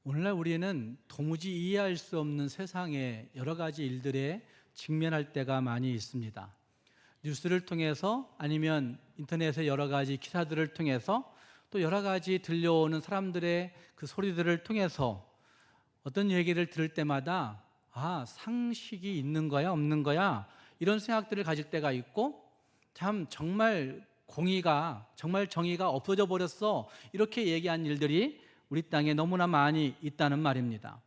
오늘날 우리는 도무지 이해할 수 없는 세상의 여러 가지 일들에 직면할 때가 많이 있습니다. 뉴스를 통해서 아니면 인터넷의 여러 가지 기사들을 통해서 또 여러 가지 들려오는 사람들의 그 소리들을 통해서 어떤 얘기를 들을 때마다 상식이 있는 거야 없는 거야 이런 생각들을 가질 때가 있고, 참 정말 공의가 정말 정의가 없어져 버렸어 이렇게 얘기한 일들이 우리 땅에 너무나 많이 있다는 말입니다.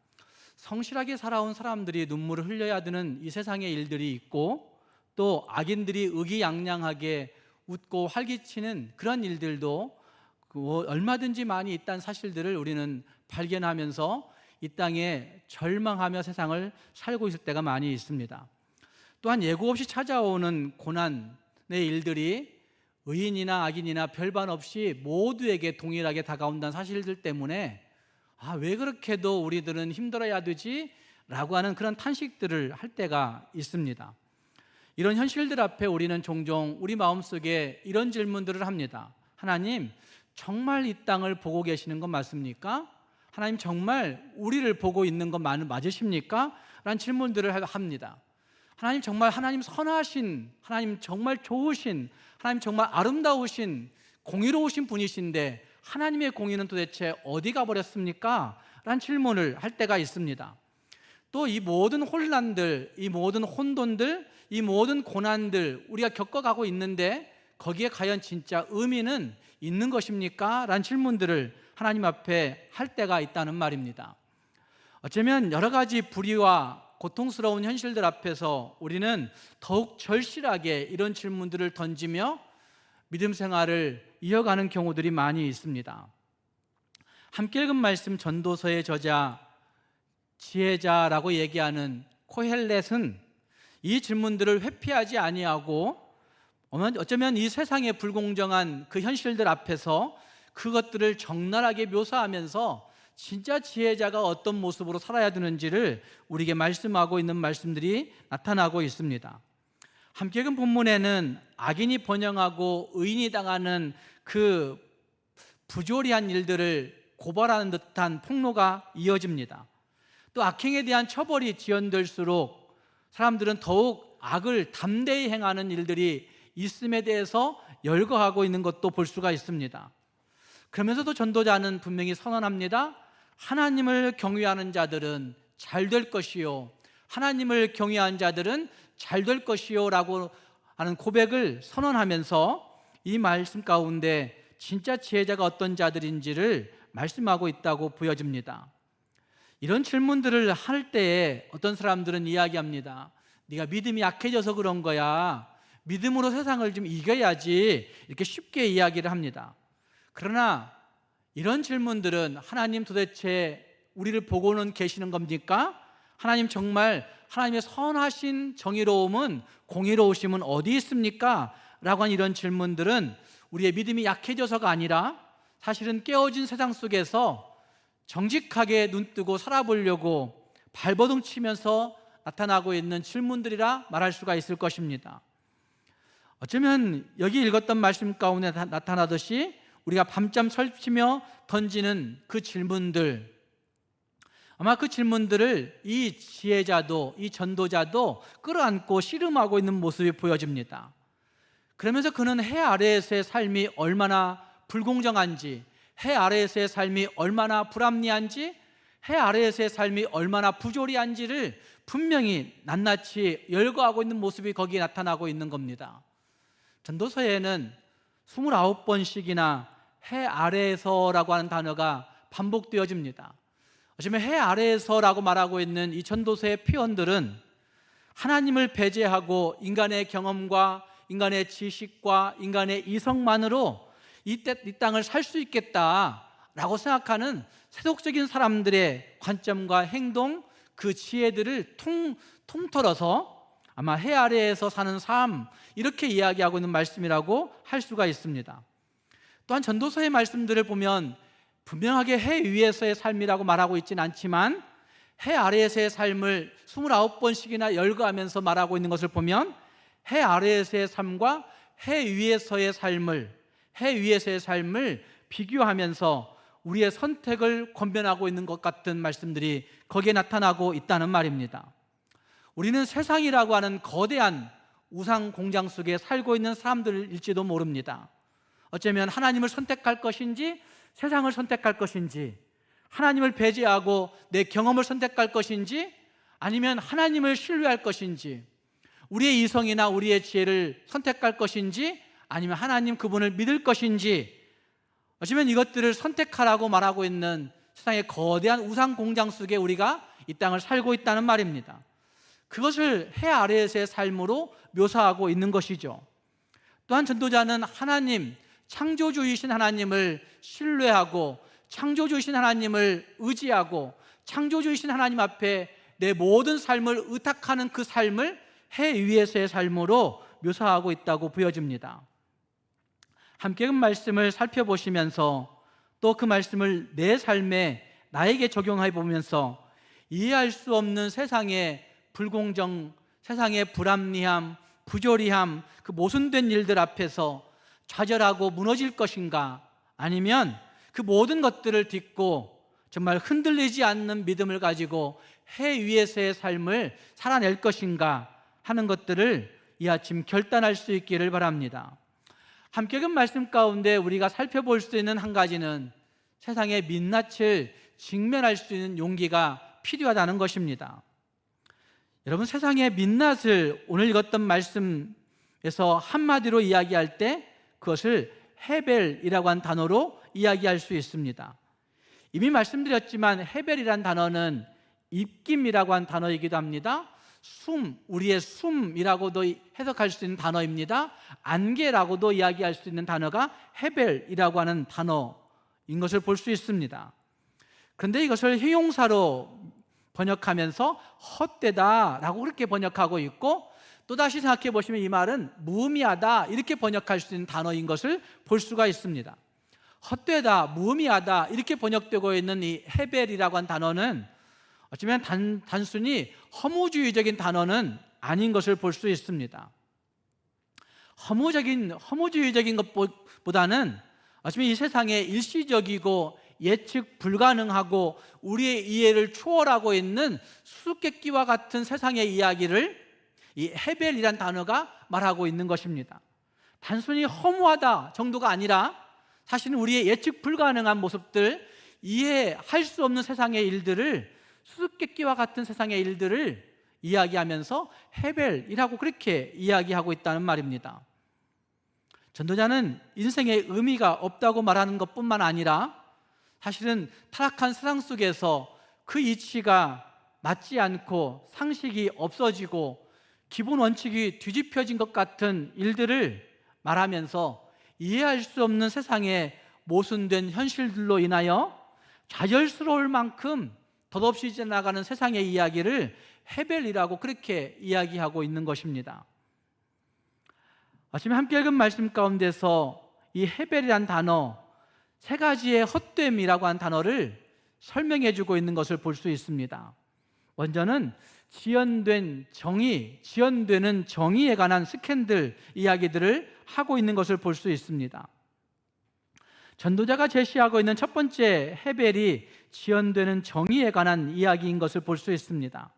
성실하게 살아온 사람들이 눈물을 흘려야 되는 이 세상의 일들이 있고, 또 악인들이 의기양양하게 웃고 활기치는 그런 일들도 얼마든지 많이 있다는 사실들을 우리는 발견하면서 이 땅에 절망하며 세상을 살고 있을 때가 많이 있습니다. 또한 예고 없이 찾아오는 고난의 일들이 의인이나 악인이나 별반 없이 모두에게 동일하게 다가온다는 사실들 때문에 왜 그렇게도 우리들은 힘들어야 되지? 라고 하는 그런 탄식들을 할 때가 있습니다. 이런 현실들 앞에 우리는 종종 우리 마음속에 이런 질문들을 합니다. 하나님, 정말 이 땅을 보고 계시는 건 맞습니까? 하나님, 정말 우리를 보고 있는 건 맞으십니까? 라는 질문들을 합니다. 하나님, 정말 하나님 선하신, 하나님 정말 좋으신, 하나님 정말 아름다우신, 공의로우신 분이신데 하나님의 공의는 도대체 어디 가버렸습니까? 라는 질문을 할 때가 있습니다. 또 이 모든 혼란들, 이 모든 혼돈들, 이 모든 고난들 우리가 겪어가고 있는데 거기에 과연 진짜 의미는 있는 것입니까? 라는 질문들을 하나님 앞에 할 때가 있다는 말입니다. 어쩌면 여러 가지 불의와 고통스러운 현실들 앞에서 우리는 더욱 절실하게 이런 질문들을 던지며 믿음 생활을 이어가는 경우들이 많이 있습니다. 함께 읽은 말씀 전도서의 저자 지혜자라고 얘기하는 코헬렛은 이 질문들을 회피하지 아니하고 어쩌면 이 세상의 불공정한 그 현실들 앞에서 그것들을 적나라하게 묘사하면서 진짜 지혜자가 어떤 모습으로 살아야 되는지를 우리에게 말씀하고 있는 말씀들이 나타나고 있습니다. 함께 읽은 본문에는 악인이 번영하고 의인이 당하는 그 부조리한 일들을 고발하는 듯한 폭로가 이어집니다. 또 악행에 대한 처벌이 지연될수록 사람들은 더욱 악을 담대히 행하는 일들이 있음에 대해서 열거하고 있는 것도 볼 수가 있습니다. 그러면서도 전도자는 분명히 선언합니다. 하나님을 경외하는 자들은 잘 될 것이요, 하나님을 경외하는 자들은 잘 될 것이요 라고 하는 고백을 선언하면서 이 말씀 가운데 진짜 지혜자가 어떤 자들인지를 말씀하고 있다고 보여집니다. 이런 질문들을 할 때에 어떤 사람들은 이야기합니다. 네가 믿음이 약해져서 그런 거야, 믿음으로 세상을 좀 이겨야지, 이렇게 쉽게 이야기를 합니다. 그러나 이런 질문들은 하나님 도대체 우리를 보고는 계시는 겁니까? 하나님 정말 하나님의 선하신 정의로움은, 공의로우심은 어디 있습니까? 라고 하는 이런 질문들은 우리의 믿음이 약해져서가 아니라 사실은 깨어진 세상 속에서 정직하게 눈뜨고 살아보려고 발버둥 치면서 나타나고 있는 질문들이라 말할 수가 있을 것입니다. 어쩌면 여기 읽었던 말씀 가운데 나타나듯이 우리가 밤잠 설치며 던지는 그 질문들, 아마 그 질문들을 이 지혜자도, 이 전도자도 끌어안고 씨름하고 있는 모습이 보여집니다. 그러면서 그는 해 아래에서의 삶이 얼마나 불공정한지, 해 아래에서의 삶이 얼마나 불합리한지, 해 아래에서의 삶이 얼마나 부조리한지를 분명히 낱낱이 열거하고 있는 모습이 거기에 나타나고 있는 겁니다. 전도서에는 29번씩이나 해 아래에서라고 하는 단어가 반복되어집니다. 어쩌면 해 아래에서라고 말하고 있는 이 전도서의 표현들은 하나님을 배제하고 인간의 경험과 인간의 지식과 인간의 이성만으로 이 땅을 살 수 있겠다라고 생각하는 세속적인 사람들의 관점과 행동, 그 지혜들을 통틀어서 아마 해 아래에서 사는 삶, 이렇게 이야기하고 있는 말씀이라고 할 수가 있습니다. 또한 전도서의 말씀들을 보면 분명하게 해 위에서의 삶이라고 말하고 있지는 않지만 해 아래에서의 삶을 29번씩이나 열거하면서 말하고 있는 것을 보면 해 아래에서의 삶과 해 위에서의 삶을 비교하면서 우리의 선택을 권면하고 있는 것 같은 말씀들이 거기에 나타나고 있다는 말입니다. 우리는 세상이라고 하는 거대한 우상 공장 속에 살고 있는 사람들일지도 모릅니다. 어쩌면 하나님을 선택할 것인지 세상을 선택할 것인지, 하나님을 배제하고 내 경험을 선택할 것인지, 아니면 하나님을 신뢰할 것인지, 우리의 이성이나 우리의 지혜를 선택할 것인지, 아니면 하나님 그분을 믿을 것인지, 어쩌면 이것들을 선택하라고 말하고 있는 세상의 거대한 우상 공장 속에 우리가 이 땅을 살고 있다는 말입니다. 그것을 해 아래에서의 삶으로 묘사하고 있는 것이죠. 또한 전도자는 하나님, 창조주이신 하나님을 신뢰하고 창조주이신 하나님을 의지하고 창조주이신 하나님 앞에 내 모든 삶을 의탁하는 그 삶을 해 위에서의 삶으로 묘사하고 있다고 보여집니다. 함께 그 말씀을 살펴보시면서 또 그 말씀을 내 삶에 나에게 적용해 보면서 이해할 수 없는 세상의 불공정, 세상의 불합리함, 부조리함, 그 모순된 일들 앞에서 좌절하고 무너질 것인가, 아니면 그 모든 것들을 딛고 정말 흔들리지 않는 믿음을 가지고 해 위에서의 삶을 살아낼 것인가 하는 것들을 이 아침 결단할 수 있기를 바랍니다. 함께 읽은 말씀 가운데 우리가 살펴볼 수 있는 한 가지는 세상의 민낯을 직면할 수 있는 용기가 필요하다는 것입니다. 여러분, 세상의 민낯을 오늘 읽었던 말씀에서 한마디로 이야기할 때 그것을 헤벨이라고 한 단어로 이야기할 수 있습니다. 이미 말씀드렸지만 헤벨이란 단어는 입김이라고 한 단어이기도 합니다. 우리의 숨이라고도 해석할 수 있는 단어입니다. 안개라고도 이야기할 수 있는 단어가 헤벨이라고 하는 단어인 것을 볼 수 있습니다. 그런데 이것을 형용사로 번역하면서 헛되다라고 그렇게 번역하고 있고, 또다시 생각해 보시면 이 말은 무의미하다 이렇게 번역할 수 있는 단어인 것을 볼 수가 있습니다. 헛되다, 무의미하다 이렇게 번역되고 있는 이 헤벨이라고 한 단어는 어쩌면 단순히 허무주의적인 단어는 아닌 것을 볼 수 있습니다. 허무주의적인 것보다는 어쩌면 이 세상에 일시적이고 예측 불가능하고 우리의 이해를 초월하고 있는 수수께끼와 같은 세상의 이야기를 이 헤벨이란 단어가 말하고 있는 것입니다. 단순히 허무하다 정도가 아니라 사실은 우리의 예측 불가능한 모습들, 이해할 수 없는 세상의 일들을, 수수께끼와 같은 세상의 일들을 이야기하면서 헤벨이라고 그렇게 이야기하고 있다는 말입니다. 전도자는 인생에 의미가 없다고 말하는 것뿐만 아니라 사실은 타락한 세상 속에서 그 이치가 맞지 않고 상식이 없어지고 기본 원칙이 뒤집혀진 것 같은 일들을 말하면서 이해할 수 없는 세상의 모순된 현실들로 인하여 좌절스러울 만큼 덧없이 지나가는 세상의 이야기를 헤벨이라고 그렇게 이야기하고 있는 것입니다. 아침에 함께 읽은 말씀 가운데서 이 헤벨이란 단어, 세 가지의 헛됨이라고 한 단어를 설명해 주고 있는 것을 볼 수 있습니다. 먼저는 지연되는 정의에 관한 스캔들 이야기들을 하고 있는 것을 볼 수 있습니다. 전도자가 제시하고 있는 첫 번째 헤벨이 지연되는 정의에 관한 이야기인 것을 볼 수 있습니다.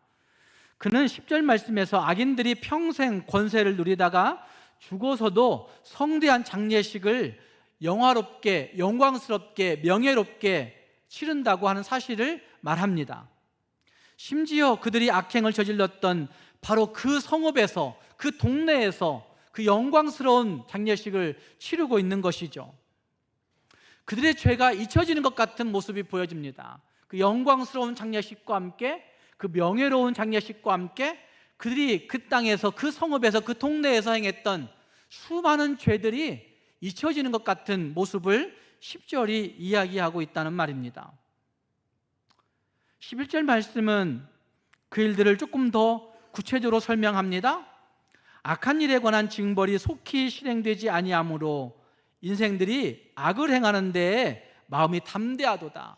그는 10절 말씀에서 악인들이 평생 권세를 누리다가 죽어서도 성대한 장례식을 영화롭게, 영광스럽게, 명예롭게 치른다고 하는 사실을 말합니다. 심지어 그들이 악행을 저질렀던 바로 그 성읍에서, 그 동네에서 그 영광스러운 장례식을 치르고 있는 것이죠. 그들의 죄가 잊혀지는 것 같은 모습이 보여집니다. 그 영광스러운 장례식과 함께, 그 명예로운 장례식과 함께 그들이 그 땅에서, 그 성읍에서, 그 동네에서 행했던 수많은 죄들이 잊혀지는 것 같은 모습을 10절이 이야기하고 있다는 말입니다. 11절 말씀은 그 일들을 조금 더 구체적으로 설명합니다. 악한 일에 관한 징벌이 속히 실행되지 아니하므로 인생들이 악을 행하는 데에 마음이 담대하도다.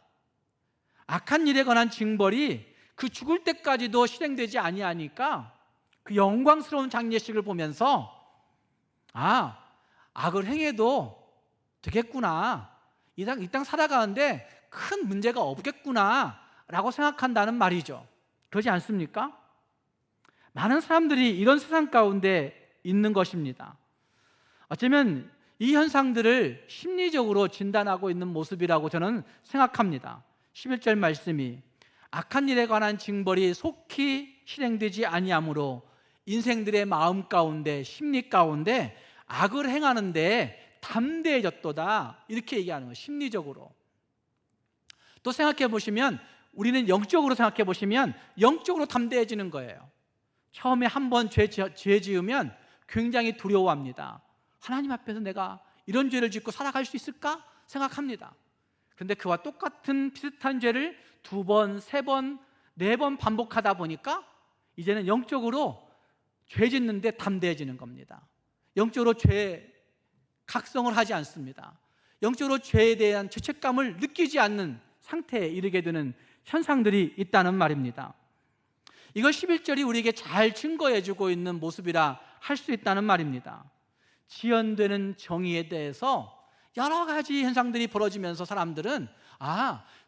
악한 일에 관한 징벌이 그 죽을 때까지도 실행되지 아니하니까 그 영광스러운 장례식을 보면서 악을 행해도 되겠구나, 이 땅 살아가는데 큰 문제가 없겠구나라고 생각한다는 말이죠. 그러지 않습니까? 많은 사람들이 이런 세상 가운데 있는 것입니다. 어쩌면 이 현상들을 심리적으로 진단하고 있는 모습이라고 저는 생각합니다. 11절 말씀이 악한 일에 관한 징벌이 속히 실행되지 아니하므로 인생들의 마음 가운데, 심리 가운데 악을 행하는데 담대해졌도다, 이렇게 얘기하는 거예요. 심리적으로. 또 생각해 보시면, 우리는 영적으로 생각해 보시면 영적으로 담대해지는 거예요. 처음에 한번 죄 지으면 굉장히 두려워합니다. 하나님 앞에서 내가 이런 죄를 짓고 살아갈 수 있을까 생각합니다. 그런데 그와 똑같은 비슷한 죄를 2번, 3번, 4번 반복하다 보니까 이제는 영적으로 죄 짓는데 담대해지는 겁니다. 영적으로 죄 각성을 하지 않습니다. 영적으로 죄에 대한 죄책감을 느끼지 않는 상태에 이르게 되는 현상들이 있다는 말입니다. 이걸 11절이 우리에게 잘 증거해주고 있는 모습이라 할 수 있다는 말입니다. 지연되는 정의에 대해서 여러 가지 현상들이 벌어지면서 사람들은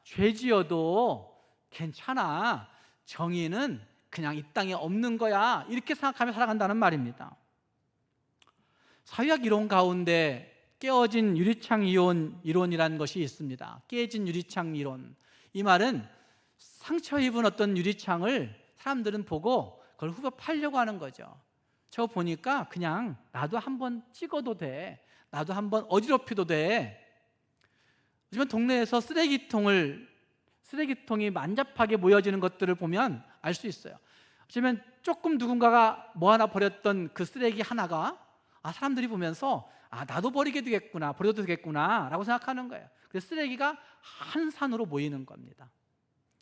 죄 지어도 괜찮아, 정의는 그냥 이 땅에 없는 거야, 이렇게 생각하며 살아간다는 말입니다. 사회학 이론 가운데 깨어진 유리창 이론이라는 것이 있습니다. 깨진 유리창 이론. 이 말은 상처 입은 어떤 유리창을 사람들은 보고 그걸 후벼 팔려고 하는 거죠. 저 보니까 그냥 나도 한번 찍어도 돼, 나도 한번 어지럽혀도 돼. 하지만 동네에서 쓰레기통이 만잡하게 모여지는 것들을 보면 알 수 있어요. 하지만 조금 누군가가 뭐 하나 버렸던 그 쓰레기 하나가 사람들이 보면서 나도 버리게 되겠구나, 버려도 되겠구나 라고 생각하는 거예요. 그래서 쓰레기가 한 산으로 모이는 겁니다.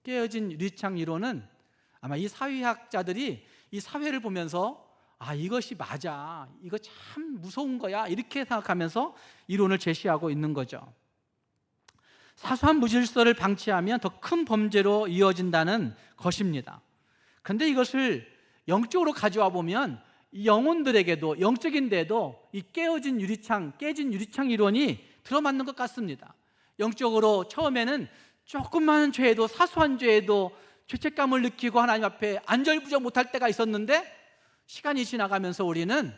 깨어진 유리창 이론은 아마 이 사회학자들이 이 사회를 보면서 이것이 맞아, 이거 참 무서운 거야, 이렇게 생각하면서 이론을 제시하고 있는 거죠. 사소한 무질서를 방치하면 더 큰 범죄로 이어진다는 것입니다. 그런데 이것을 영적으로 가져와 보면 이 영혼들에게도, 영적인 데도 이 깨진 유리창 이론이 들어맞는 것 같습니다. 영적으로 처음에는 조그마한 죄에도, 사소한 죄에도 죄책감을 느끼고 하나님 앞에 안절부절 못할 때가 있었는데, 시간이 지나가면서 우리는,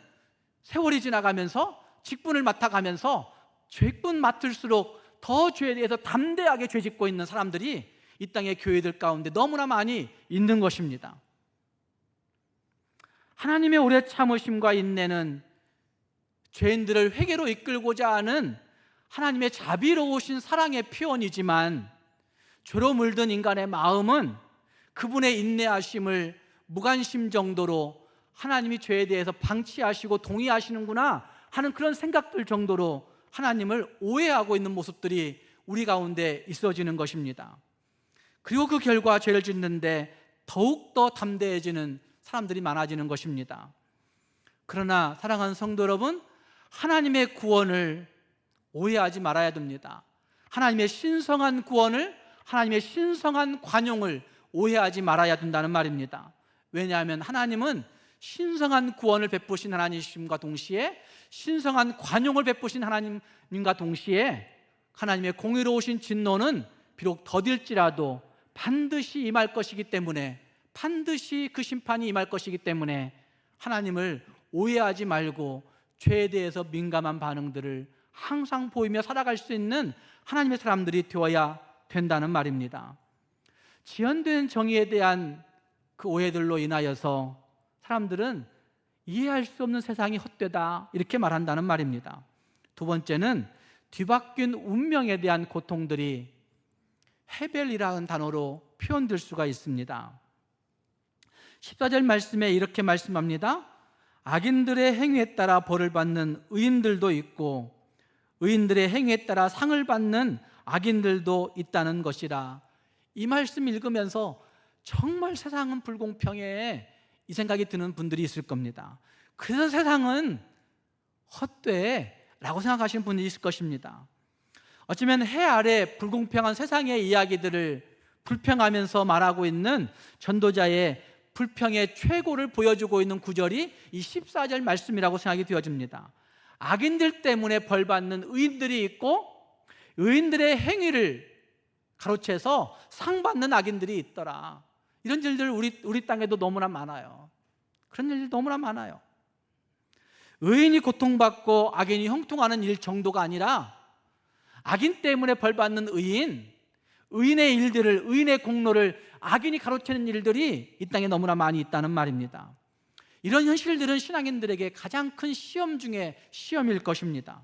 세월이 지나가면서 직분을 맡아가면서 죄분 맡을수록 더 죄에 대해서 담대하게 죄짓고 있는 사람들이 이 땅의 교회들 가운데 너무나 많이 있는 것입니다. 하나님의 오래 참으심과 인내는 죄인들을 회개로 이끌고자 하는 하나님의 자비로우신 사랑의 표현이지만, 죄로 물든 인간의 마음은 그분의 인내하심을 무관심 정도로 하나님이 죄에 대해서 방치하시고 동의하시는구나 하는 그런 생각들 정도로 하나님을 오해하고 있는 모습들이 우리 가운데 있어지는 것입니다. 그리고 그 결과 죄를 짓는데 더욱더 담대해지는 사람들이 많아지는 것입니다. 그러나 사랑하는 성도 여러분, 하나님의 구원을 오해하지 말아야 됩니다. 하나님의 신성한 구원을, 하나님의 신성한 관용을 오해하지 말아야 된다는 말입니다. 왜냐하면 하나님은 신성한 구원을 베푸신 하나님이심과 동시에 신성한 관용을 베푸신 하나님과 동시에 하나님의 공의로우신 진노는 비록 더딜지라도 반드시 임할 것이기 때문에, 반드시 그 심판이 임할 것이기 때문에 하나님을 오해하지 말고 죄에 대해서 민감한 반응들을 항상 보이며 살아갈 수 있는 하나님의 사람들이 되어야 된다는 말입니다. 지연된 정의에 대한 그 오해들로 인하여서 사람들은 이해할 수 없는 세상이 헛되다, 이렇게 말한다는 말입니다. 두 번째는 뒤바뀐 운명에 대한 고통들이 헤벨이라는 단어로 표현될 수가 있습니다. 14절 말씀에 이렇게 말씀합니다. 악인들의 행위에 따라 벌을 받는 의인들도 있고 의인들의 행위에 따라 상을 받는 악인들도 있다는 것이라. 이 말씀 읽으면서 정말 세상은 불공평해, 이 생각이 드는 분들이 있을 겁니다. 그래서 세상은 헛돼 라고 생각하시는 분이 있을 것입니다. 어쩌면 해 아래 불공평한 세상의 이야기들을 불평하면서 말하고 있는 전도자의 불평의 최고를 보여주고 있는 구절이 이 14절 말씀이라고 생각이 되어집니다. 악인들 때문에 벌받는 의인들이 있고 의인들의 행위를 가로채서 상 받는 악인들이 있더라. 이런 일들 우리 땅에도 너무나 많아요. 그런 일들 너무나 많아요. 의인이 고통받고 악인이 형통하는 일 정도가 아니라 악인 때문에 벌받는 의인의 일들을, 의인의 공로를 악인이 가로채는 일들이 이 땅에 너무나 많이 있다는 말입니다. 이런 현실들은 신앙인들에게 가장 큰 시험 중에 시험일 것입니다.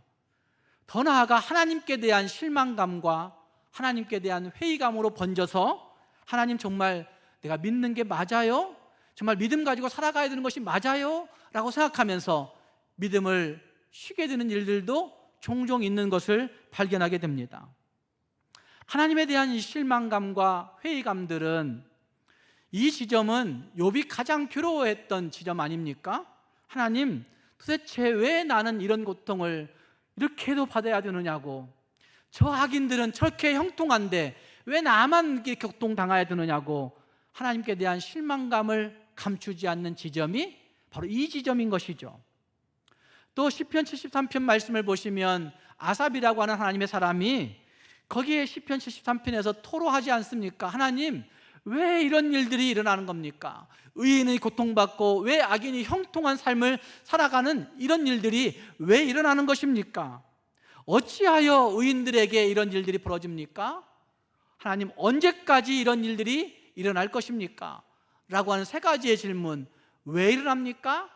더 나아가 하나님께 대한 실망감과 하나님께 대한 회의감으로 번져서 하나님 정말 내가 믿는 게 맞아요? 정말 믿음 가지고 살아가야 되는 것이 맞아요? 라고 생각하면서 믿음을 쉬게 되는 일들도 종종 있는 것을 발견하게 됩니다. 하나님에 대한 이 실망감과 회의감들은, 이 지점은 욥이 가장 괴로워했던 지점 아닙니까? 하나님, 도대체 왜 나는 이런 고통을 이렇게도 받아야 되느냐고, 저 악인들은 저렇게 형통한데 왜 나만 이렇게 고통당해야 되느냐고 하나님께 대한 실망감을 감추지 않는 지점이 바로 이 지점인 것이죠. 또 시편 73편 말씀을 보시면 아삽이라고 하는 하나님의 사람이 거기에 시편 73편에서 토로하지 않습니까? 하나님, 왜 이런 일들이 일어나는 겁니까? 의인이 고통받고 왜 악인이 형통한 삶을 살아가는 이런 일들이 왜 일어나는 것입니까? 어찌하여 의인들에게 이런 일들이 벌어집니까? 하나님, 언제까지 이런 일들이 일어날 것입니까? 라고 하는 세 가지의 질문. 왜 일어납니까?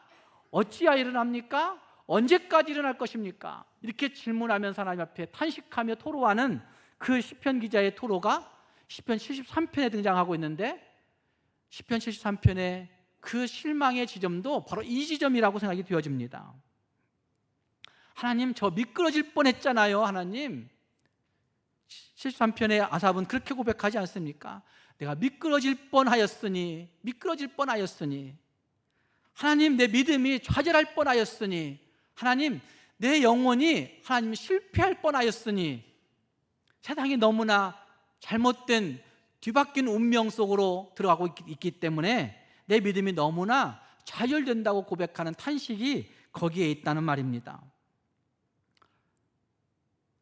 어찌하여 일어납니까? 언제까지 일어날 것입니까? 이렇게 질문하면서 하나님 앞에 탄식하며 토로하는 그 시편 기자의 토로가 시편 73편에 등장하고 있는데, 시편 73편의 그 실망의 지점도 바로 이 지점이라고 생각이 되어집니다. 하나님, 저 미끄러질 뻔했잖아요. 하나님, 73편의 아삽은 그렇게 고백하지 않습니까? 내가 미끄러질 뻔하였으니, 하나님, 내 믿음이 좌절할 뻔하였으니, 하나님, 내 영혼이 하나님 실패할 뻔하였으니, 세상이 너무나 잘못된 뒤바뀐 운명 속으로 들어가고 있기 때문에 내 믿음이 너무나 좌절된다고 고백하는 탄식이 거기에 있다는 말입니다.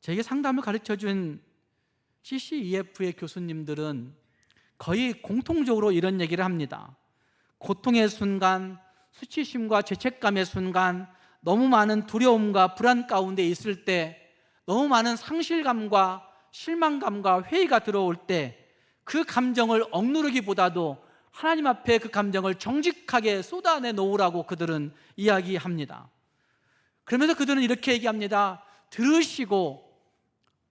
제게 상담을 가르쳐준 CCEF의 교수님들은 거의 공통적으로 이런 얘기를 합니다. 고통의 순간, 수치심과 죄책감의 순간, 너무 많은 두려움과 불안 가운데 있을 때, 너무 많은 상실감과 실망감과 회의가 들어올 때 그 감정을 억누르기보다도 하나님 앞에 그 감정을 정직하게 쏟아내 놓으라고 그들은 이야기합니다. 그러면서 그들은 이렇게 얘기합니다. 들으시고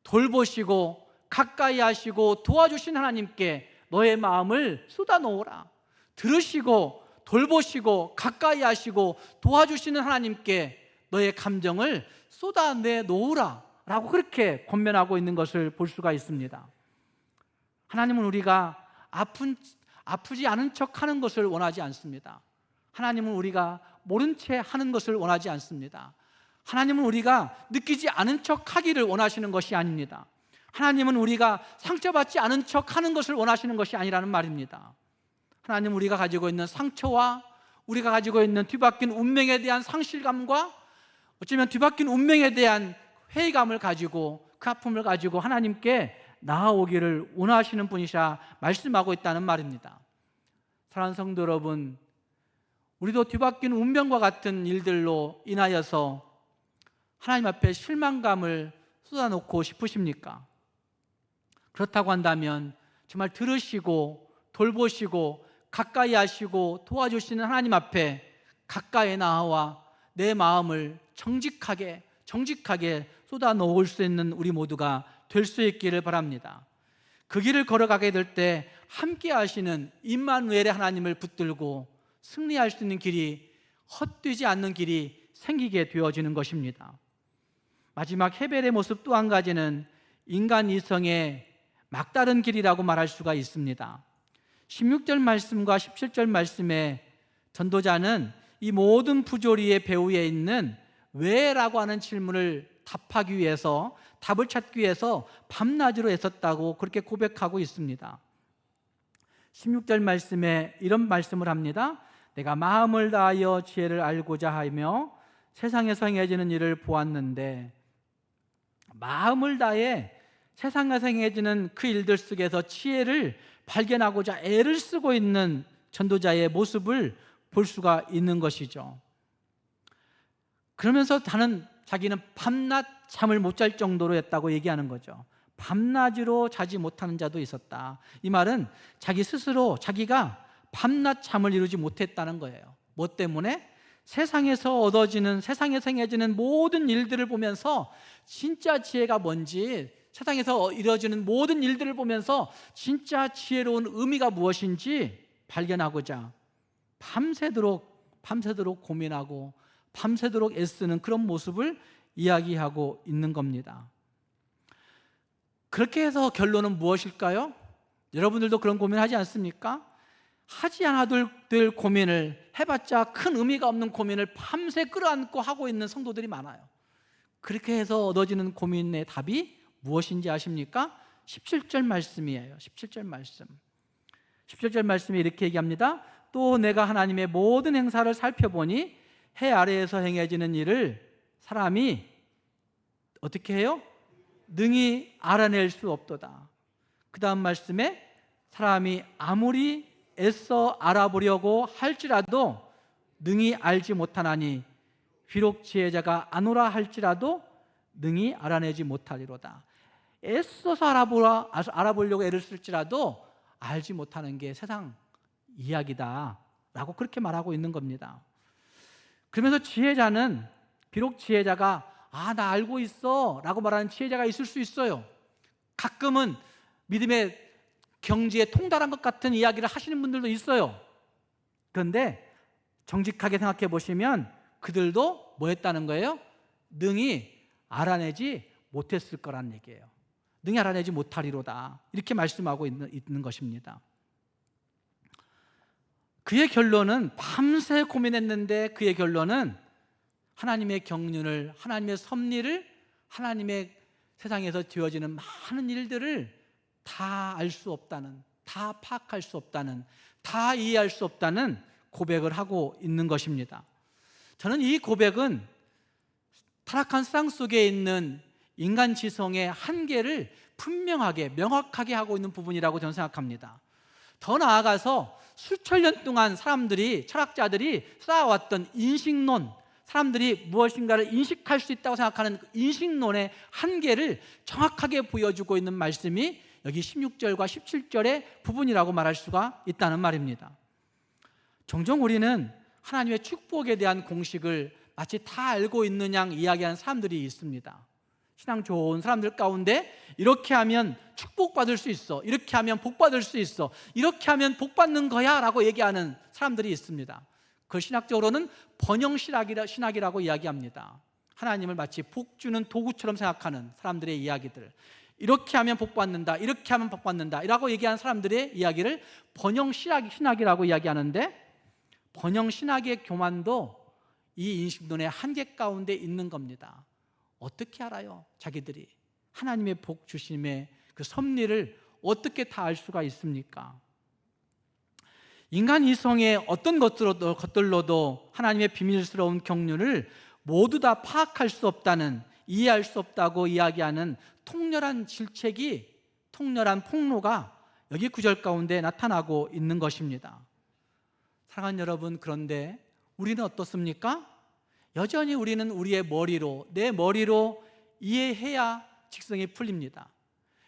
돌보시고 가까이 하시고 도와주신 하나님께 너의 마음을 쏟아 놓으라. 들으시고 돌보시고 가까이 하시고 도와주시는 하나님께 너의 감정을 쏟아내 놓으라 라고 그렇게 권면하고 있는 것을 볼 수가 있습니다. 하나님은 우리가 아프지 않은 척 하는 것을 원하지 않습니다. 하나님은 우리가 모른 채 하는 것을 원하지 않습니다. 하나님은 우리가 느끼지 않은 척 하기를 원하시는 것이 아닙니다. 하나님은 우리가 상처받지 않은 척 하는 것을 원하시는 것이 아니라는 말입니다. 하나님은 우리가 가지고 있는 상처와 우리가 가지고 있는 뒤바뀐 운명에 대한 상실감과 어쩌면 뒤바뀐 운명에 대한 회의감을 가지고, 그 아픔을 가지고 하나님께 나아오기를 원하시는 분이시라 말씀하고 있다는 말입니다. 사랑하는 성도 여러분, 우리도 뒤바뀐 운명과 같은 일들로 인하여서 하나님 앞에 실망감을 쏟아놓고 싶으십니까? 그렇다고 한다면 정말 들으시고 돌보시고 가까이 하시고 도와주시는 하나님 앞에 가까이 나와 내 마음을 정직하게 쏟아놓을 수 있는 우리 모두가 될 수 있기를 바랍니다. 그 길을 걸어가게 될 때 함께 하시는 임마누엘의 하나님을 붙들고 승리할 수 있는 길이, 헛되지 않는 길이 생기게 되어지는 것입니다. 마지막 헤벨의 모습 또 한 가지는 인간 이성의 막다른 길이라고 말할 수가 있습니다. 16절 말씀과 17절 말씀에 전도자는 이 모든 부조리의 배후에 있는 왜라고 하는 질문을 답하기 위해서, 답을 찾기 위해서 밤낮으로 애썼다고 그렇게 고백하고 있습니다. 16절 말씀에 이런 말씀을 합니다. 내가 마음을 다하여 지혜를 알고자 하며 세상에서 행해지는 일을 보았는데, 마음을 다해 세상에서 행해지는 그 일들 속에서 지혜를 발견하고자 애를 쓰고 있는 전도자의 모습을 볼 수가 있는 것이죠. 그러면서 자기는 밤낮 잠을 못 잘 정도로 했다고 얘기하는 거죠. 밤낮으로 자지 못하는 자도 있었다. 이 말은 자기 스스로 자기가 밤낮 잠을 이루지 못했다는 거예요. 뭐 때문에? 세상에서 얻어지는, 세상에서 행해지는 모든 일들을 보면서 진짜 지혜가 뭔지, 세상에서 이루어지는 모든 일들을 보면서 진짜 지혜로운 의미가 무엇인지 발견하고자 밤새도록 고민하고 밤새도록 애쓰는 그런 모습을 이야기하고 있는 겁니다. 그렇게 해서 결론은 무엇일까요? 여러분들도 그런 고민하지 않습니까? 하지 않아도 될 고민을 해봤자 큰 의미가 없는 고민을 밤새 끌어안고 하고 있는 성도들이 많아요. 그렇게 해서 얻어지는 고민의 답이 무엇인지 아십니까? 17절 말씀이에요. 17절 말씀. 17절 말씀이 이렇게 얘기합니다. 또 내가 하나님의 모든 행사를 살펴보니 해 아래에서 행해지는 일을 사람이 어떻게 해요? 능히 알아낼 수 없도다. 그 다음 말씀에 사람이 아무리 애써 알아보려고 할지라도 능히 알지 못하나니 비록 지혜자가 아노라 할지라도 능히 알아내지 못하리로다. 애써서 알아보려고 애를 쓸지라도 알지 못하는 게 세상 이야기다 라고 그렇게 말하고 있는 겁니다. 그러면서 지혜자는 비록 지혜자가 나 알고 있어 라고 말하는 지혜자가 있을 수 있어요. 가끔은 믿음의 경지에 통달한 것 같은 이야기를 하시는 분들도 있어요. 그런데 정직하게 생각해 보시면 그들도 뭐 했다는 거예요? 능히 알아내지 못했을 거란 얘기예요. 능히 알아내지 못하리로다 이렇게 말씀하고 있는 것입니다. 그의 결론은 밤새 고민했는데 그의 결론은 하나님의 경륜을, 하나님의 섭리를, 하나님의 세상에서 되어지는 많은 일들을 다 알 수 없다는, 다 파악할 수 없다는, 다 이해할 수 없다는 고백을 하고 있는 것입니다. 저는 이 고백은 타락한 세상 속에 있는 인간 지성의 한계를 분명하게, 명확하게 하고 있는 부분이라고 저는 생각합니다. 더 나아가서 수천 년 동안 철학자들이 쌓아왔던 인식론, 사람들이 무엇인가를 인식할 수 있다고 생각하는 인식론의 한계를 정확하게 보여주고 있는 말씀이 여기 16절과 17절의 부분이라고 말할 수가 있다는 말입니다. 종종 우리는 하나님의 축복에 대한 공식을 마치 다 알고 있는 양 이야기하는 사람들이 있습니다. 신앙 좋은 사람들 가운데 이렇게 하면 축복받을 수 있어, 이렇게 하면 복받을 수 있어, 이렇게 하면 복받는 거야 라고 얘기하는 사람들이 있습니다. 그 신학적으로는 번영신학이라고 이야기합니다. 하나님을 마치 복 주는 도구처럼 생각하는 사람들의 이야기들, 이렇게 하면 복받는다, 이렇게 하면 복받는다 라고 얘기하는 사람들의 이야기를 번영신학이라고 이야기하는데, 번영신학의 교만도 이 인식론의 한계 가운데 있는 겁니다. 어떻게 알아요? 자기들이 하나님의 복 주심의 그 섭리를 어떻게 다 알 수가 있습니까? 인간 이성의 어떤 것들로도 하나님의 비밀스러운 경륜을 모두 다 파악할 수 없다는, 이해할 수 없다고 이야기하는 통렬한 질책이, 통렬한 폭로가 여기 9절 가운데 나타나고 있는 것입니다. 사랑하는 여러분, 그런데 우리는 어떻습니까? 여전히 우리는 우리의 내 머리로 이해해야 직성이 풀립니다.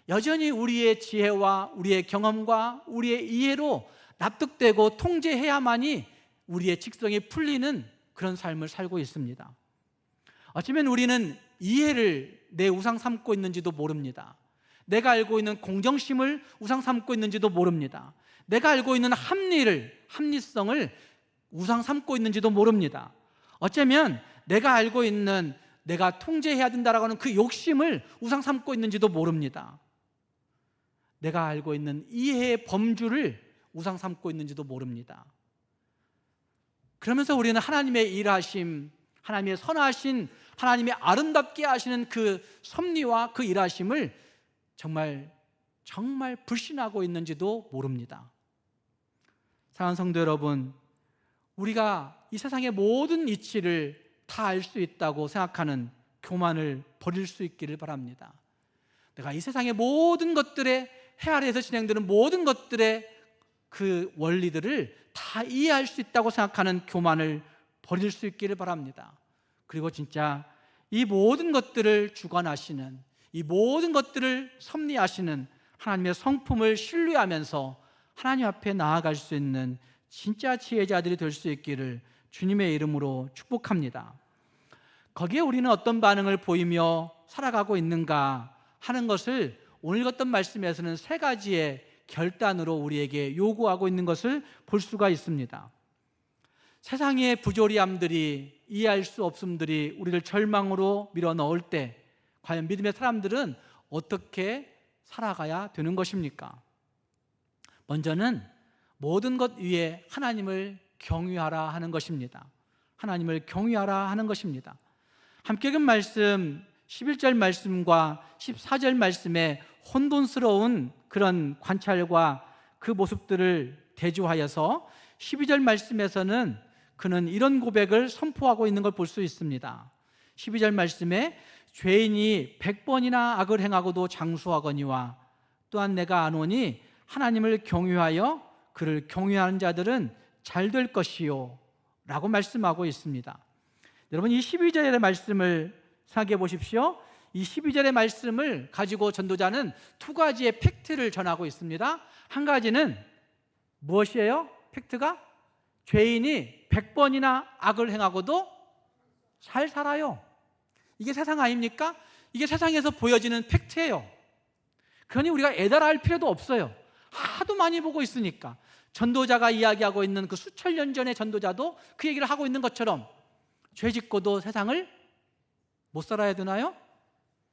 여전히 우리의 지혜와 우리의 경험과 우리의 이해로 납득되고 통제해야만이 우리의 직성이 풀리는 그런 삶을 살고 있습니다. 어쩌면 우리는 이해를 내 우상 삼고 있는지도 모릅니다. 내가 알고 있는 공정심을 우상 삼고 있는지도 모릅니다. 내가 알고 있는 합리성을 우상 삼고 있는지도 모릅니다. 어쩌면 내가 알고 있는, 내가 통제해야 된다라고 하는 그 욕심을 우상 삼고 있는지도 모릅니다. 내가 알고 있는 이해의 범주를 우상 삼고 있는지도 모릅니다. 그러면서 우리는 하나님의 일하심, 하나님의 선하신, 하나님의 아름답게 하시는 그 섭리와 그 일하심을 정말 불신하고 있는지도 모릅니다. 사랑하는 성도 여러분, 우리가 이 세상의 모든 이치를 다 알 수 있다고 생각하는 교만을 버릴 수 있기를 바랍니다. 내가 이 세상의 모든 것들의 해 아래에서 진행되는 모든 것들의 그 원리들을 다 이해할 수 있다고 생각하는 교만을 버릴 수 있기를 바랍니다. 그리고 진짜 이 모든 것들을 주관하시는, 이 모든 것들을 섭리하시는 하나님의 성품을 신뢰하면서 하나님 앞에 나아갈 수 있는 진짜 지혜자들이 될 수 있기를 주님의 이름으로 축복합니다. 거기에 우리는 어떤 반응을 보이며 살아가고 있는가 하는 것을 오늘 읽었던 말씀에서는 세 가지의 결단으로 우리에게 요구하고 있는 것을 볼 수가 있습니다. 세상의 부조리함들이, 이해할 수 없음들이 우리를 절망으로 밀어넣을 때 과연 믿음의 사람들은 어떻게 살아가야 되는 것입니까? 먼저는 모든 것 위에 하나님을 경유하라 하는 것입니다. 하나님을 경유하라 하는 것입니다. 함께 읽은 말씀 11절 말씀과 14절 말씀에 혼돈스러운 그런 관찰과 그 모습들을 대조하여서 12절 말씀에서는 그는 이런 고백을 선포하고 있는 걸 볼 수 있습니다. 12절 말씀에 죄인이 100번이나 악을 행하고도 장수하거니와 또한 내가 아노니 하나님을 경유하여 그를 경유하는 자들은 잘 될 것이요 라고 말씀하고 있습니다. 여러분, 이 12절의 말씀을 생각해 보십시오. 이 12절의 말씀을 가지고 전도자는 두 가지의 팩트를 전하고 있습니다. 한 가지는 무엇이에요? 팩트가 죄인이 100번이나 악을 행하고도 잘 살아요. 이게 세상 아닙니까? 이게 세상에서 보여지는 팩트예요. 그러니 우리가 애달아할 필요도 없어요. 하도 많이 보고 있으니까. 전도자가 이야기하고 있는 그 수천 년 전의 전도자도 그 얘기를 하고 있는 것처럼 죄 짓고도 세상을 못 살아야 되나요?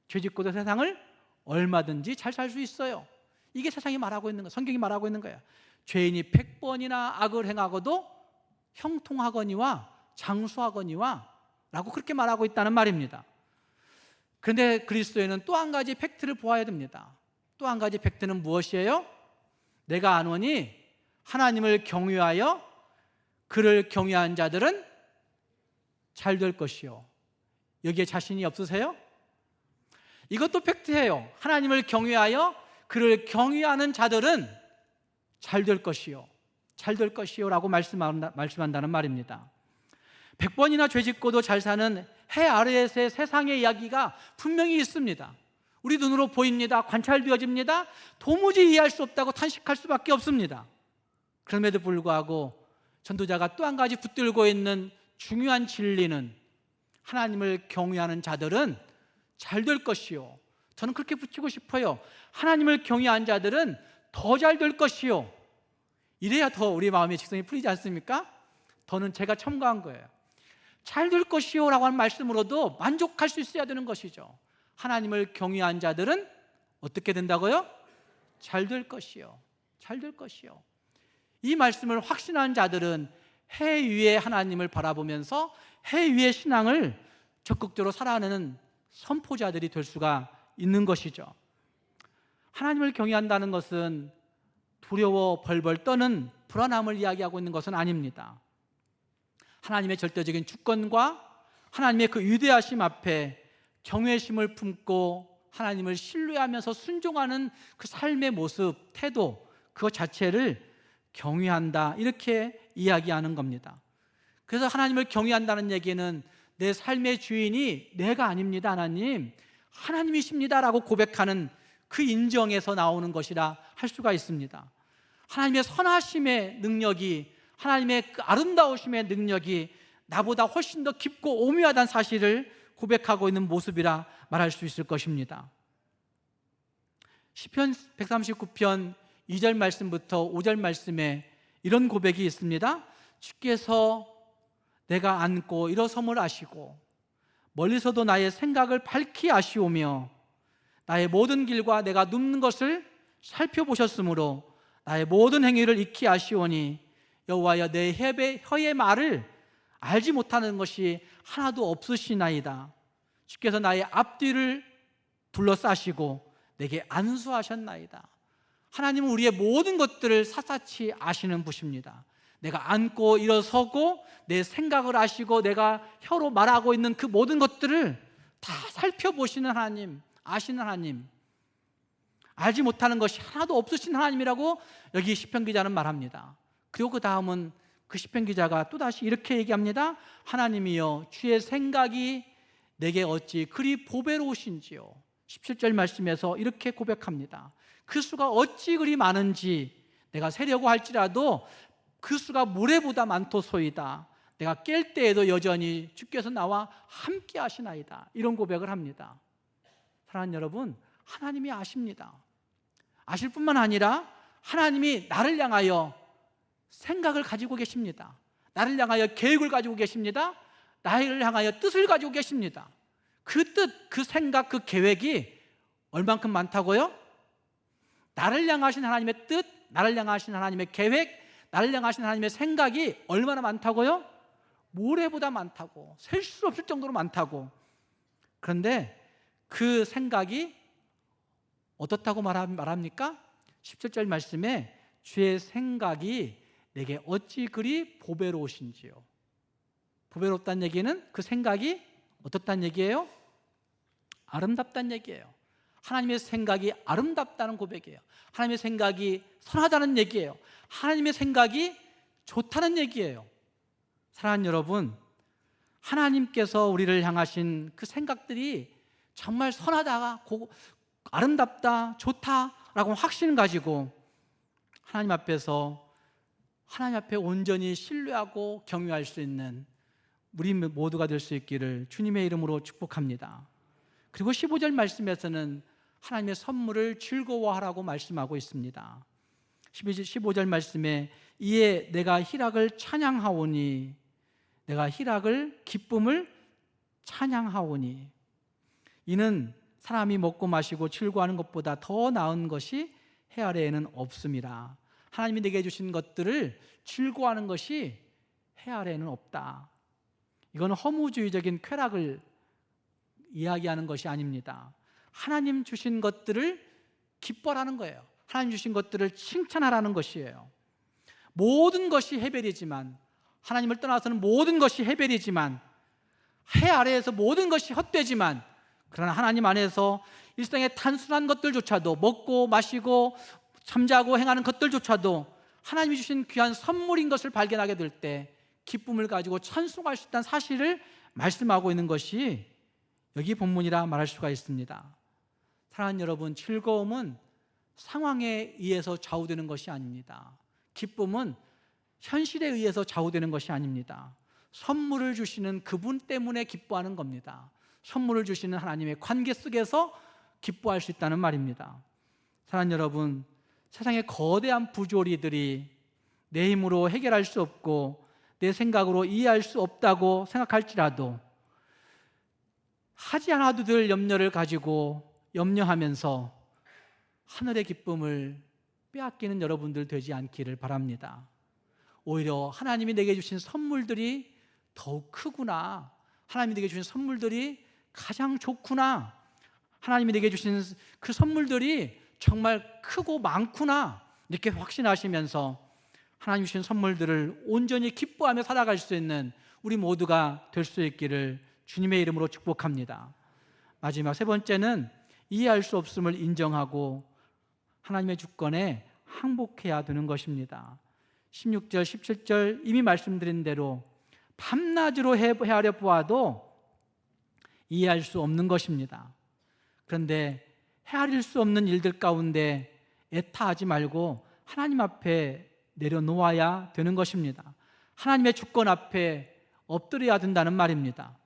죄 짓고도 세상을 얼마든지 잘 살 수 있어요. 이게 세상이 말하고 있는 거, 성경이 말하고 있는 거예요. 죄인이 100번이나 악을 행하고도 형통하거니와 장수하거니와 라고 그렇게 말하고 있다는 말입니다. 그런데 그리스도에는 또 한 가지 팩트를 보아야 됩니다. 또 한 가지 팩트는 무엇이에요? 내가 아노니 하나님을 경유하여 그를 경유한 자들은 잘 될 것이요. 여기에 자신이 없으세요? 이것도 팩트예요. 하나님을 경유하여 그를 경유하는 자들은 잘 될 것이요, 잘 될 것이요 라고 말씀한다는 말입니다. 100번이나 죄 짓고도 잘 사는 해 아래에서의 세상의 이야기가 분명히 있습니다. 우리 눈으로 보입니다. 관찰되어집니다. 도무지 이해할 수 없다고 탄식할 수밖에 없습니다. 그럼에도 불구하고 전도자가 또 한 가지 붙들고 있는 중요한 진리는 하나님을 경외하는 자들은 잘 될 것이요. 저는 그렇게 붙이고 싶어요. 하나님을 경외한 자들은 더 잘 될 것이요. 이래야 더 우리 마음의 직성이 풀리지 않습니까? 더는 제가 첨가한 거예요. 잘 될 것이요 라고 하는 말씀으로도 만족할 수 있어야 되는 것이죠. 하나님을 경외한 자들은 어떻게 된다고요? 잘 될 것이요, 잘 될 것이요. 이 말씀을 확신한 자들은 해 위에 하나님을 바라보면서 해 위의 신앙을 적극적으로 살아내는 선포자들이 될 수가 있는 것이죠. 하나님을 경외한다는 것은 두려워 벌벌 떠는 불안함을 이야기하고 있는 것은 아닙니다. 하나님의 절대적인 주권과 하나님의 그 위대하심 앞에 경외심을 품고 하나님을 신뢰하면서 순종하는 그 삶의 모습, 태도, 그것 자체를 경외한다, 이렇게 이야기하는 겁니다. 그래서 하나님을 경외한다는 얘기는 내 삶의 주인이 내가 아닙니다, 하나님이십니다 라고 고백하는 그 인정에서 나오는 것이라 할 수가 있습니다. 하나님의 선하심의 능력이, 하나님의 그 아름다우심의 능력이 나보다 훨씬 더 깊고 오묘하다는 사실을 고백하고 있는 모습이라 말할 수 있을 것입니다. 시편 139편 2절 말씀부터 5절 말씀에 이런 고백이 있습니다. 주께서 내가 앉고 일어섬을 아시고 멀리서도 나의 생각을 밝히 아시오며 나의 모든 길과 내가 눕는 것을 살펴보셨으므로 나의 모든 행위를 익히 아시오니 여호와여, 내 혀의 말을 알지 못하는 것이 하나도 없으시나이다. 주께서 나의 앞뒤를 둘러싸시고 내게 안수하셨나이다. 하나님은 우리의 모든 것들을 샅샅이 아시는 분이십니다. 내가 앉고 일어서고 내 생각을 아시고 내가 혀로 말하고 있는 그 모든 것들을 다 살펴보시는 하나님, 아시는 하나님, 알지 못하는 것이 하나도 없으신 하나님이라고 여기 시편 기자는 말합니다. 그리고 그 다음은 그 시편 기자가 또다시 이렇게 얘기합니다. 하나님이여 주의 생각이 내게 어찌 그리 보배로우신지요. 17절 말씀에서 이렇게 고백합니다. 그 수가 어찌 그리 많은지 내가 세려고 할지라도 그 수가 모래보다 많도소이다. 내가 깰 때에도 여전히 주께서 나와 함께 하시나이다. 이런 고백을 합니다. 사랑하는 여러분, 하나님이 아십니다. 아실 뿐만 아니라 하나님이 나를 향하여 생각을 가지고 계십니다. 나를 향하여 계획을 가지고 계십니다. 나를 향하여 뜻을 가지고 계십니다. 그 뜻, 그 생각, 그 계획이 얼만큼 많다고요? 나를 향하신 하나님의 뜻, 나를 향하신 하나님의 계획, 나를 향하신 하나님의 생각이 얼마나 많다고요? 모래보다 많다고, 셀 수 없을 정도로 많다고. 그런데 그 생각이 어떻다고 말합니까? 17절 말씀에 주의 생각이 내게 어찌 그리 보배로우신지요. 보배롭다는 얘기는 그 생각이 어떻다는 얘기예요? 아름답다는 얘기예요. 하나님의 생각이 아름답다는 고백이에요. 하나님의 생각이 선하다는 얘기예요. 하나님의 생각이 좋다는 얘기예요. 사랑하는 여러분, 하나님께서 우리를 향하신 그 생각들이 정말 선하다, 아름답다, 좋다라고 확신을 가지고 하나님 앞에 온전히 신뢰하고 경외할 수 있는 우리 모두가 될 수 있기를 주님의 이름으로 축복합니다. 그리고 15절 말씀에서는 하나님의 선물을 즐거워하라고 말씀하고 있습니다. 15절 말씀에 이에 내가 희락을 찬양하오니, 내가 희락을 기쁨을 찬양하오니, 이는 사람이 먹고 마시고 즐거워하는 것보다 더 나은 것이 해 아래에는 없습니다. 하나님이 내게 주신 것들을 즐거워하는 것이 해 아래에는 없다. 이건 허무주의적인 쾌락을 이야기하는 것이 아닙니다. 하나님 주신 것들을 기뻐하라는 거예요. 하나님 주신 것들을 칭찬하라는 것이에요. 모든 것이 해별이지만, 하나님을 떠나서는 모든 것이 해별이지만, 해 아래에서 모든 것이 헛되지만, 그러나 하나님 안에서 일상의 단순한 것들조차도, 먹고 마시고 잠자고 행하는 것들조차도 하나님이 주신 귀한 선물인 것을 발견하게 될 때 기쁨을 가지고 찬송할 수 있다는 사실을 말씀하고 있는 것이 여기 본문이라 말할 수가 있습니다. 사랑하는 여러분, 즐거움은 상황에 의해서 좌우되는 것이 아닙니다. 기쁨은 현실에 의해서 좌우되는 것이 아닙니다. 선물을 주시는 그분 때문에 기뻐하는 겁니다. 선물을 주시는 하나님의 관계 속에서 기뻐할 수 있다는 말입니다. 사랑하는 여러분, 세상의 거대한 부조리들이 내 힘으로 해결할 수 없고 내 생각으로 이해할 수 없다고 생각할지라도 하지 않아도 될 염려를 가지고 염려하면서 하늘의 기쁨을 빼앗기는 여러분들 되지 않기를 바랍니다. 오히려 하나님이 내게 주신 선물들이 더욱 크구나, 하나님이 내게 주신 선물들이 가장 좋구나, 하나님이 내게 주신 그 선물들이 정말 크고 많구나, 이렇게 확신하시면서 하나님 주신 선물들을 온전히 기뻐하며 살아갈 수 있는 우리 모두가 될 수 있기를 주님의 이름으로 축복합니다. 마지막 세 번째는 이해할 수 없음을 인정하고 하나님의 주권에 항복해야 되는 것입니다. 16절, 17절 이미 말씀드린 대로 밤낮으로 헤아려 보아도 이해할 수 없는 것입니다. 그런데 헤아릴 수 없는 일들 가운데 애타하지 말고 하나님 앞에 내려놓아야 되는 것입니다. 하나님의 주권 앞에 엎드려야 된다는 말입니다.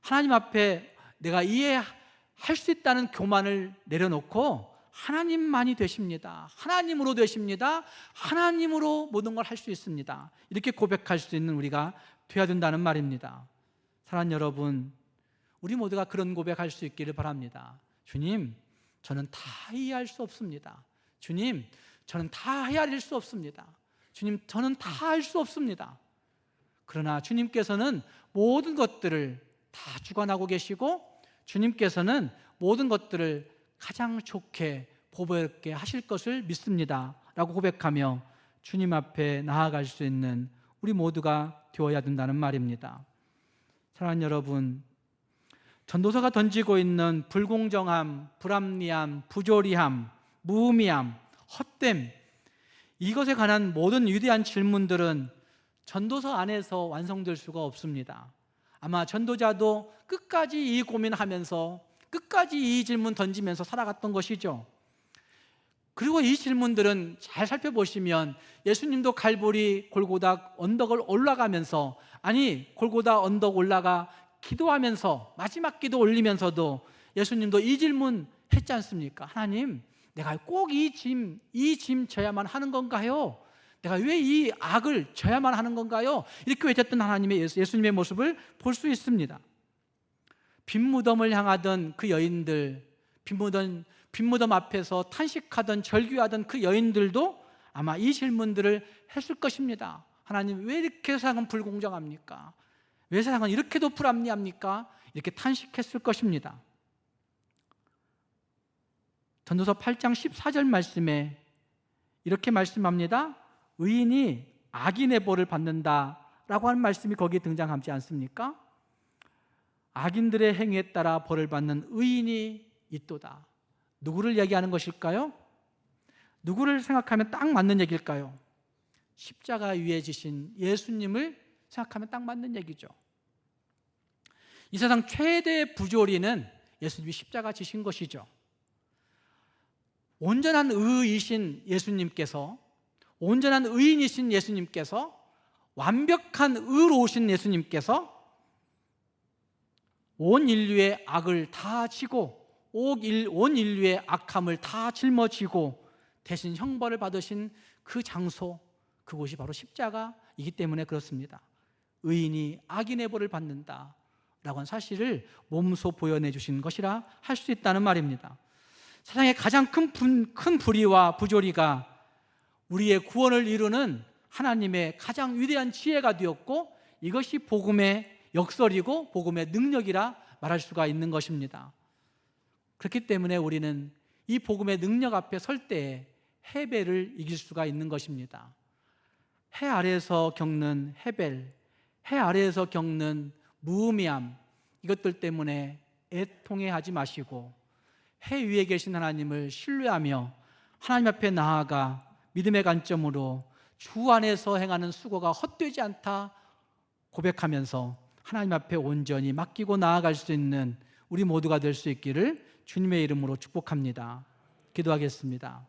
하나님 앞에 내가 이해할 수 있다는 교만을 내려놓고 하나님만이 되십니다. 하나님으로 되십니다. 하나님으로 모든 걸 할 수 있습니다. 이렇게 고백할 수 있는 우리가 되어야 된다는 말입니다. 사랑하는 여러분, 우리 모두가 그런 고백할 수 있기를 바랍니다. 주님, 저는 다 이해할 수 없습니다. 주님, 저는 다 헤아릴 수 없습니다. 주님, 저는 다 할 수 없습니다. 그러나 주님께서는 모든 것들을 다 주관하고 계시고 주님께서는 모든 것들을 가장 좋게 보배롭게 하실 것을 믿습니다 라고 고백하며 주님 앞에 나아갈 수 있는 우리 모두가 되어야 된다는 말입니다. 사랑하는 여러분, 전도서가 던지고 있는 불공정함, 불합리함, 부조리함, 무의미함, 헛됨, 이것에 관한 모든 위대한 질문들은 전도서 안에서 완성될 수가 없습니다. 아마 전도자도 끝까지 이 고민하면서 끝까지 이 질문 던지면서 살아갔던 것이죠. 그리고 이 질문들은 잘 살펴보시면 예수님도 갈보리 골고다 언덕을 올라가면서, 아니 골고다 언덕 올라가 기도하면서 마지막 기도 올리면서도 예수님도 이 질문 했지 않습니까? 하나님, 내가 꼭 이 짐 져야만 하는 건가요? 내가 왜 이 악을 져야만 하는 건가요? 이렇게 외쳤던 하나님의 예수님의 모습을 볼 수 있습니다. 빈무덤을 향하던 그 여인들, 빈무덤 앞에서 탄식하던 절규하던 그 여인들도 아마 이 질문들을 했을 것입니다. 하나님, 왜 이렇게 세상은 불공정합니까? 왜 세상은 이렇게도 불합리합니까? 이렇게 탄식했을 것입니다. 전도서 8장 14절 말씀에 이렇게 말씀합니다. 의인이 악인의 벌을 받는다라고 하는 말씀이 거기에 등장하지 않습니까? 악인들의 행위에 따라 벌을 받는 의인이 있도다. 누구를 얘기하는 것일까요? 누구를 생각하면 딱 맞는 얘기일까요? 십자가 위에 지신 예수님을 생각하면 딱 맞는 얘기죠. 이 세상 최대의 부조리는 예수님이 십자가 지신 것이죠. 온전한 의이신 예수님께서, 온전한 의인이신 예수님께서, 완벽한 의로우신 예수님께서 온 인류의 악을 다 지고 온 인류의 악함을 다 짊어지고 대신 형벌을 받으신 그 장소, 그곳이 바로 십자가이기 때문에 그렇습니다. 의인이 악인의 벌을 받는다 라고 하는 사실을 몸소 보여내 주신 것이라 할 수 있다는 말입니다. 세상의 가장 큰 불의와 부조리가 우리의 구원을 이루는 하나님의 가장 위대한 지혜가 되었고, 이것이 복음의 역설이고 복음의 능력이라 말할 수가 있는 것입니다. 그렇기 때문에 우리는 이 복음의 능력 앞에 설 때에 헤벨을 이길 수가 있는 것입니다. 해 아래에서 겪는 헤벨, 해 아래에서 겪는 무의미함, 이것들 때문에 애통해하지 마시고 해 위에 계신 하나님을 신뢰하며 하나님 앞에 나아가 믿음의 관점으로 주 안에서 행하는 수고가 헛되지 않다 고백하면서 하나님 앞에 온전히 맡기고 나아갈 수 있는 우리 모두가 될 수 있기를 주님의 이름으로 축복합니다. 기도하겠습니다.